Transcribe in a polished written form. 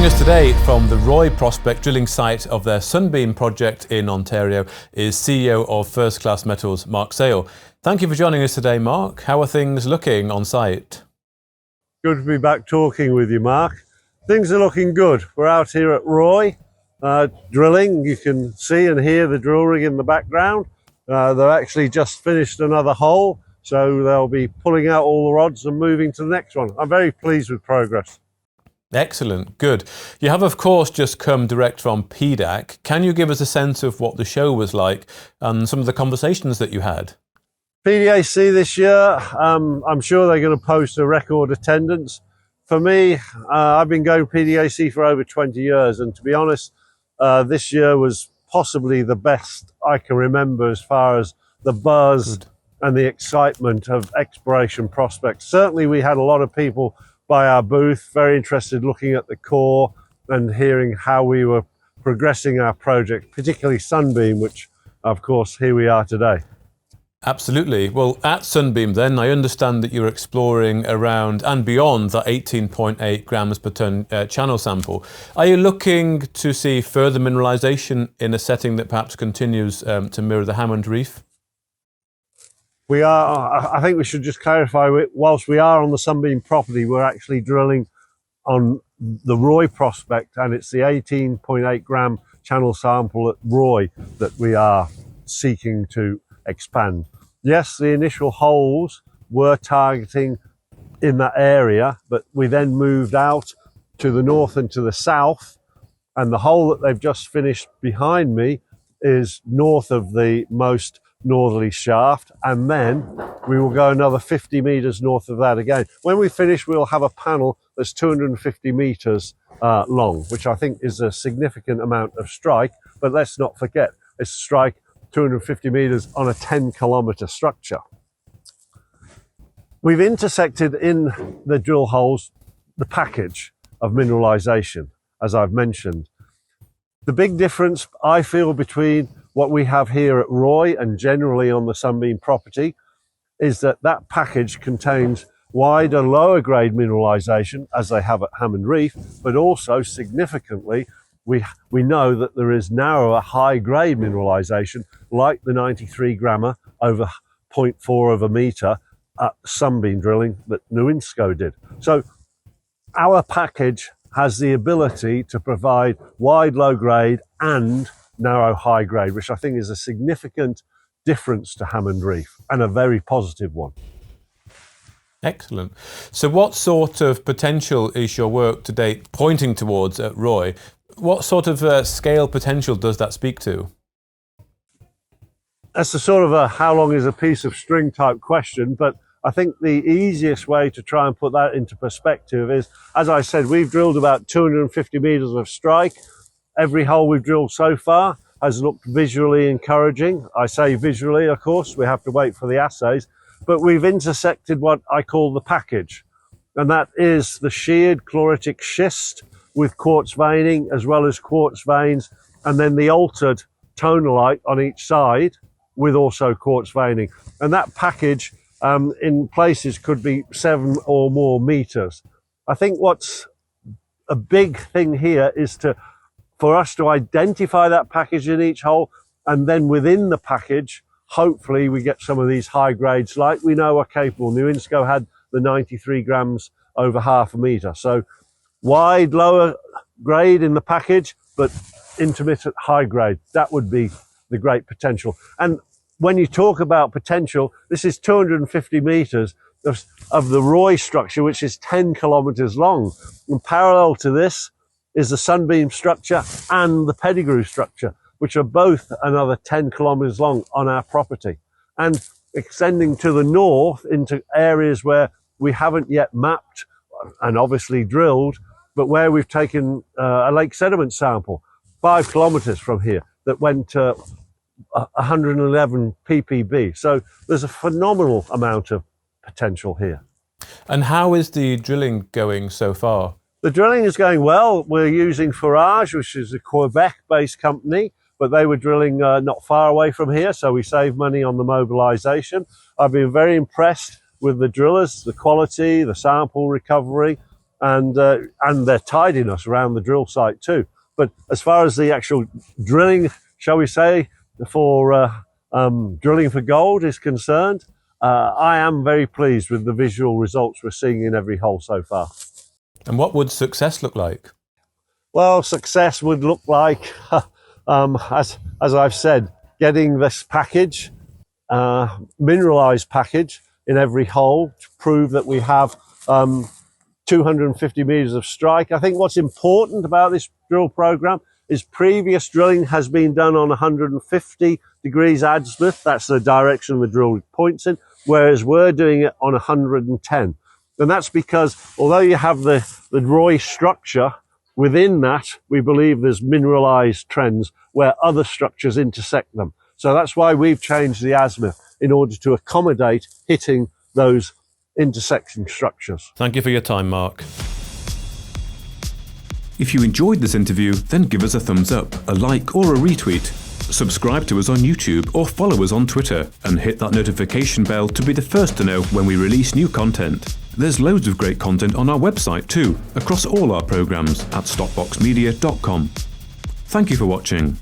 us today from the Roy Prospect drilling site of their Sunbeam Project in Ontario is CEO of First Class Metals, Marc Sale. Thank you for joining us today, Marc. How are things looking on site? Good to be back talking with you, Mark. Things are looking good. We're out here at Roy, drilling. You can see and hear the drill rig in the background. They've actually just finished another hole, so they'll be pulling out all the rods and moving to the next one. I'm very pleased with progress. Excellent, good. You have, of course, just come direct from PDAC. Can you give us a sense of what the show was like and some of the conversations that you had? PDAC this year, I'm sure they're going to post a record attendance. For me, I've been going PDAC for over 20 years, and to be honest, this year was possibly the best I can remember as far as the buzz and the excitement of exploration prospects. Certainly we had a lot of people by our booth, very interested looking at the core and hearing how we were progressing our project, particularly Sunbeam, which of course here we are today. Absolutely. Well, at Sunbeam then, I understand that you're exploring around and beyond that 18.8 grams per tonne channel sample. Are you looking to see further mineralisation in a setting that perhaps continues to mirror the Hammond Reef? We are, I think we should just clarify, whilst we are on the Sunbeam property, we're actually drilling on the Roy prospect, and it's the 18.8 gram channel sample at Roy that we are seeking to expand. Yes, the initial holes were targeting in that area, but we then moved out to the north and to the south, and the hole that they've just finished behind me is north of the most northerly shaft, and then we will go another 50 meters north of that again. When we finish, we'll have a panel that's 250 meters long, which I think is a significant amount of strike, but let's not forget, it's strike 250 meters on a 10-kilometer structure. We've intersected in the drill holes the package of mineralisation, as I've mentioned. The big difference, I feel, between what we have here at Roy and generally on the Sunbeam property is that that package contains wider, lower grade mineralisation, as they have at Hammond Reef, but also significantly we know that there is narrower, high-grade mineralisation like the 93 grammer over 0.4 of a metre at Sunbeam drilling that Newinsko did. So our package has the ability to provide wide, low-grade and narrow, high-grade, which I think is a significant difference to Hammond Reef and a very positive one. Excellent. So what sort of potential is your work to date pointing towards at Roy? What sort of scale potential does that speak to? That's a sort of a how long is a piece of string type question, but I think the easiest way to try and put that into perspective is, as I said, we've drilled about 250 meters of strike. Every hole we've drilled so far has looked visually encouraging. I say visually, of course, we have to wait for the assays, but we've intersected what I call the package, and that is the sheared chloritic schist with quartz veining as well as quartz veins, and then the altered tonalite on each side with also quartz veining. And that package in places could be 7 or more meters. I think what's a big thing here is for us to identify that package in each hole, and then within the package, hopefully we get some of these high grades like we know are capable. Newinsko had the 93 grams over half a meter. So wide, lower grade in the package, but intermittent high grade. That would be the great potential. And when you talk about potential, this is 250 meters of the Roy structure, which is 10 kilometers long. And parallel to this is the Sunbeam structure and the Pettigrew structure, which are both another 10 kilometers long on our property. And extending to the north into areas where we haven't yet mapped and obviously drilled, but where we've taken a lake sediment sample 5 kilometers from here that went to 111 ppb. So there's a phenomenal amount of potential here. And how is the drilling going so far? The drilling is going well. We're using Forage, which is a Quebec-based company, but they were drilling not far away from here, so we saved money on the mobilisation. I've been very impressed with the drillers, the quality, the sample recovery, and their tidiness around the drill site too. But as far as the actual drilling, shall we say, for drilling for gold is concerned, I am very pleased with the visual results we're seeing in every hole so far. And what would success look like? Well, success would look like, as I've said, getting this package, mineralised package in every hole to prove that we have 250 metres of strike. I think what's important about this drill program is previous drilling has been done on 150 degrees azimuth. That's the direction the drill points in, whereas we're doing it on 110. And that's because although you have the Roy structure, within that, we believe there's mineralised trends where other structures intersect them. So that's why we've changed the azimuth in order to accommodate hitting those intersecting structures. Thank you for your time, Marc. If you enjoyed this interview, then give us a thumbs up, a like or a retweet. Subscribe to us on YouTube or follow us on Twitter and hit that notification bell to be the first to know when we release new content. There's loads of great content on our website too, across all our programs at stockboxmedia.com. Thank you for watching.